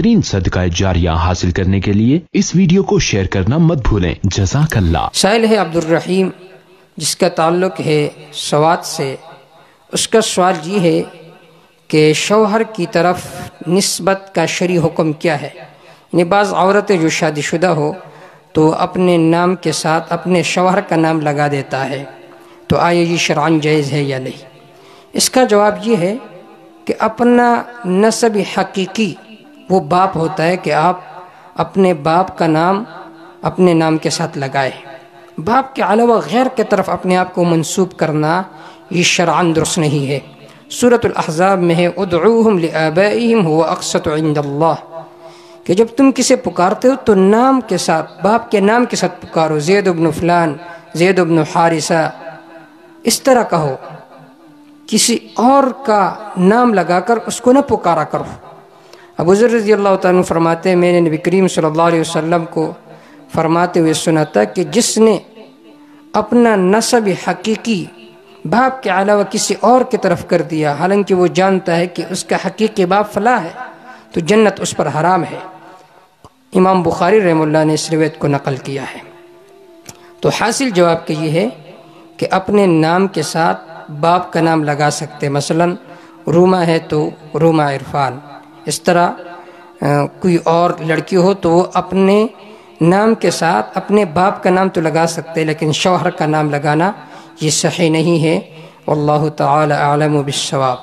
بہترین صدقہ جاریہ حاصل کرنے کے لیے اس ویڈیو کو شیئر کرنا مت بھولیں۔ جزاک اللہ۔ سائل ہے عبد الرحیم، جس کا تعلق ہے سوات سے۔ اس کا سوال یہ ہے کہ شوہر کی طرف نسبت کا شرعی حکم کیا ہے؟ یعنی بعض عورتیں جو شادی شدہ ہو تو اپنے نام کے ساتھ اپنے شوہر کا نام لگا دیتا ہے، تو آیا یہ شرعاً جائز ہے یا نہیں؟ اس کا جواب یہ ہے کہ اپنا نسب حقیقی وہ باپ ہوتا ہے کہ آپ اپنے باپ کا نام اپنے نام کے ساتھ لگائیں۔ باپ کے علاوہ غیر کی طرف اپنے آپ کو منسوب کرنا یہ شرعاً درست نہیں ہے۔ سورۃ الاحزاب میں ہے ادعوہم لآبائہم هو اقسط عند اللہ، کہ جب تم کسے پکارتے ہو تو نام کے ساتھ، باپ کے نام کے ساتھ پکارو، زید بن فلان، زید بن حارثہ، اس طرح کہو، کسی اور کا نام لگا کر اس کو نہ پکارا کرو۔ ابو ذر رضی اللہ تعالیٰ عنہ فرماتے ہیں میں نے نبی کریم صلی اللہ علیہ وسلم کو فرماتے ہوئے سنا تھا کہ جس نے اپنا نسب حقیقی باپ کے علاوہ کسی اور کی طرف کر دیا، حالانکہ وہ جانتا ہے کہ اس کا حقیقی باپ فلاں ہے، تو جنت اس پر حرام ہے۔ امام بخاری رحمہ اللہ نے اس روایت کو نقل کیا ہے۔ تو حاصل جواب کہ یہ ہے کہ اپنے نام کے ساتھ باپ کا نام لگا سکتے، مثلا روما ہے تو روما عرفان، اس طرح کوئی اور لڑکی ہو تو وہ اپنے نام کے ساتھ اپنے باپ کا نام تو لگا سکتے، لیکن شوہر کا نام لگانا یہ صحیح نہیں ہے۔ واللہ تعالی اعلم بالصواب۔